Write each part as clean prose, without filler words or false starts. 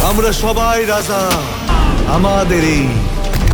আমরা সবাই রাজা আমাদের এই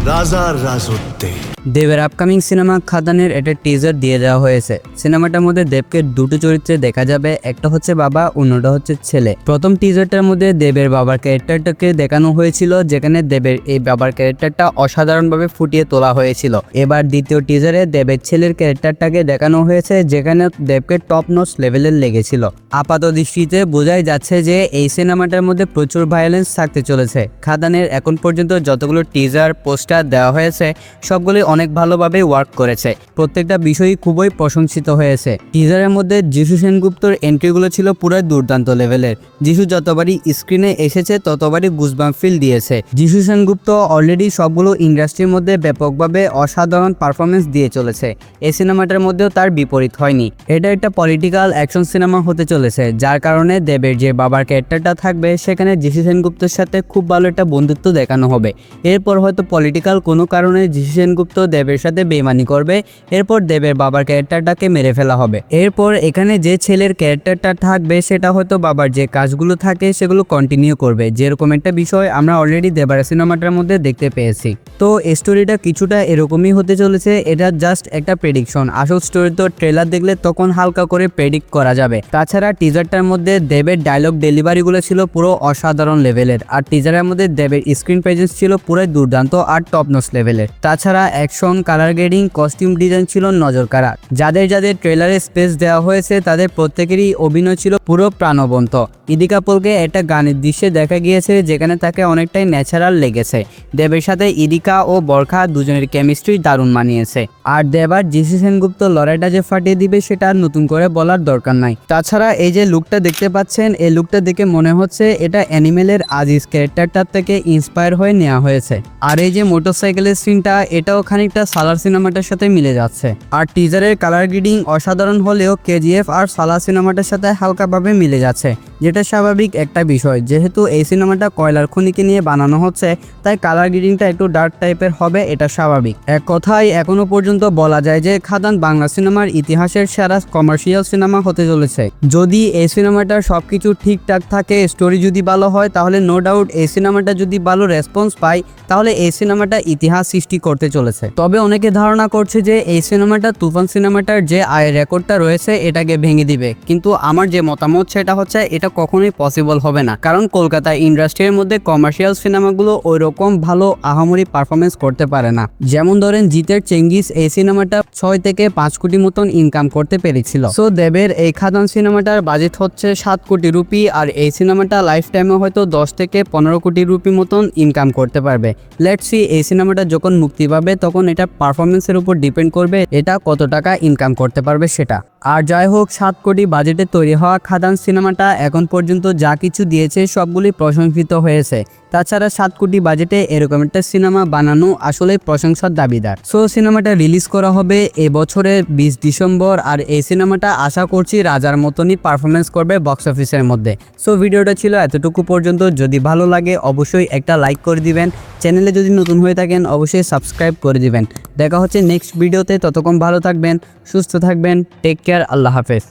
রাজার রাজত্বে। দেবের আপকামিং সিনেমা খাদানের একটা টিজার দিয়ে দেওয়া হয়েছে। সিনেমাটার মধ্যে দেবকে দুটো চরিত্রে দেখা যাবে, একটা হচ্ছে বাবা, অন্যটা হচ্ছে ছেলে। প্রথম টিজারটার মধ্যে দেবের বাবার ক্যারেক্টারটাকে দেখানো হয়েছিল, যেখানে দেবের এই বাবার ক্যারেক্টারটা অসাধারণভাবে ফুটিয়ে তোলা হয়েছিল। এবার দ্বিতীয় টিজারে দেবের ছেলের ক্যারেক্টারটাকে দেখানো হয়েছে, যেখানে দেবকে টপ নচ লেভেলের লেগেছিল। আপাত দৃষ্টিতে বোঝাই যাচ্ছে যে এই সিনেমাটার মধ্যে প্রচুর ভায়োলেন্স থাকতে চলেছে। খাদানের এখন পর্যন্ত যতগুলো টিজার পোস্টার দেওয়া হয়েছে সবগুলি অনেক ভালোভাবে ওয়ার্ক করেছে। প্রত্যেকটা বিষয়ই খুবই প্রশংসিত হয়েছে। টিজারের মধ্যে যিশু সেনগুপ্তর এন্ট্রিগুলো ছিল পুরো দুর্দান্ত লেভেলের। যিশু যতবারই স্ক্রিনে এসেছে ততবারই গুজবাম্প ফিল দিয়েছে। যিশু সেনগুপ্ত অলরেডি সবগুলো ইন্ডাস্ট্রির মধ্যে ব্যাপকভাবে অসাধারণ পারফরমেন্স দিয়ে চলেছে। এই সিনেমাটার মধ্যেও তার বিপরীত হয়নি। এটা একটা পলিটিক্যাল অ্যাকশন সিনেমা হতে চলেছে, যার কারণে দেবের যে বাবার ক্যারেক্টারটা থাকবে সেখানে যিশু সেনগুপ্তের সাথে খুব ভালো একটা বন্ধুত্ব দেখানো হবে। এরপর হয়তো পলিটিক্যাল কোনো কারণে যিশু সেনগুপ্ত দেবের সাথে বেইমানি করবে, এরপর দেবের বাবার ক্যারেক্টারটাকে মেরে ফেলা হবে। এরপর এখানে যে ছেলের ক্যারেক্টারটা থাকবে সেটা হয়তো বাবার যে কাজগুলো থাকে সেগুলো কন্টিনিউ করবে, যেরকম একটা বিষয় আমরা অলরেডি দেবার সিনেমাটার মধ্যে দেখতে পেয়েছি। তো স্টোরিটা কিছুটা এরকমই হতে চলেছে। এটা জাস্ট একটা প্রেডিকশন। আসল স্টোরি তো ট্রেলার দেখলে তখন হালকা করে প্রেডিক্ট করা যাবে। তাছাড়া টিজারটার মধ্যে দেবের ডায়লগ ডেলিভারিগুলো ছিল পুরো অসাধারণ লেভেলের, আর টিজারের মধ্যে দেবের স্ক্রিন প্রেজেন্স ছিল পুরো দুর্দান্ত আর টপ নচ লেভেলের। তাছাড়া action, colour grading, costume design ছিল নজর কাড়া। যাদের যাদের ট্রেলারে স্পেস দেওয়া হয়েছে তাদের প্রত্যেকেরই অভিনয় ছিল পুরো প্রাণবন্ত। ইদিকা পোলকে একটা গানের দৃশ্যে দেখা গিয়েছে, যেখানে তাকে অনেকটাই ন্যাচারাল লেগেছে। দেবের সাথে ইদিকা ও বরখা দুজনের কেমিস্ট্রি দারুণ মানিয়েছে। আর দেব আর যিশু সেনগুপ্ত লড়াইটা যে ফাটিয়ে দিবে সেটা আর নতুন করে বলার দরকার নাই। তাছাড়া এই যে লুকটা দেখতে পাচ্ছেন, এই লুকটা দেখে মনে হচ্ছে এটা অ্যানিমেলের আজিজ ক্যারেক্টারটার থেকে ইন্সপায়ার হয়ে নেওয়া হয়েছে। আর এই যে মোটরসাইকেলের সিনটা, এটাও খানিকটা সালার সিনেমাটার সাথে মিলে যাচ্ছে। আর টিজারের কালার গ্রেডিং অসাধারণ হলেও কেজিএফ আর সালার সিনেমাটার সাথে হালকাভাবে মিলে যাচ্ছে, যেটা স্বাভাবিক একটা বিষয়। যেহেতু এই সিনেমাটা কয়লার খনিকে নিয়ে বানানো হচ্ছে, তাই কালার গ্রেডিংটা একটু ডার্ক টাইপের হবে, এটা স্বাভাবিক। এক কথায় এখনো পর্যন্ত বলা যায় যে খাদান বাংলা সিনেমার ইতিহাসের সেরা কমার্শিয়াল সিনেমা হতে চলেছে। যদি এই সিনেমাটার সবকিছু ঠিকঠাক থাকে, স্টোরি যদি ভালো হয়, তাহলে নো ডাউট এই সিনেমাটা যদি ভালো রেসপন্স পায় তাহলে এই সিনেমাটা ইতিহাস সৃষ্টি করতে চলেছে। তবে অনেকে ধারণা করছে যে এই সিনেমাটা তুফান সিনেমাটার যে আয়ের রেকর্ডটা রয়েছে এটাকে ভেঙে দিবে, কিন্তু আমার যে মতামত সেটা হচ্ছে এটা কখনোই পসিবল হবে না। কারণ কলকাতা ইন্ডাস্ট্রির মধ্যে কমার্শিয়াল সিনেমাগুলো ওই রকম ভালো আহামরি পারফরমেন্স করতে পারে না। যেমন ধরেন জিতের চেঙ্গিস, এই সিনেমাটা 6 থেকে 5 কোটি মতন ইনকাম করতে পেরেছিল। সো দেবের এই খাদান সিনেমাটার বাজেট হচ্ছে 7 কোটি রুপি, আর এই সিনেমাটা লাইফ টাইমে হয়তো 10 থেকে 15 কোটি রুপি মতন ইনকাম করতে পারবে। লেটস সি এই সিনেমাটা যখন মুক্তি পাবে তখন এটা পারফরমেন্সের উপর ডিপেন্ড করবে এটা কত টাকা ইনকাম করতে পারবে সেটা। আর যাই হোক, 7 কোটি বাজেটে তৈরি হওয়া খাদান সিনেমাটা এখন পর্যন্ত যা কিছু দিয়েছে সবগুলি প্রশংসিত হয়েছে। তাছাড়া 7 কোটি বাজেটে এরকম একটা সিনেমা বানানো আসলে প্রশংসার দাবিদার। সো সিনেমাটা রিলিজ করা হবে এবছরের 20 ডিসেম্বর, আর এই সিনেমাটা আশা করছি রাজার মতনই পারফরমেন্স করবে বক্স অফিসের মধ্যে। সো ভিডিওটা ছিল এতটুকু পর্যন্ত। যদি ভালো লাগে অবশ্যই একটা লাইক করে দিবেন। চ্যানেলে যদি নতুন হয়ে থাকেন অবশ্যই সাবস্ক্রাইব করে দিবেন। দেখা হচ্ছে নেক্সট ভিডিওতে। ততক্ষণ ভালো থাকবেন, সুস্থ থাকবেন। Take care. আল্লাহ হাফেজ।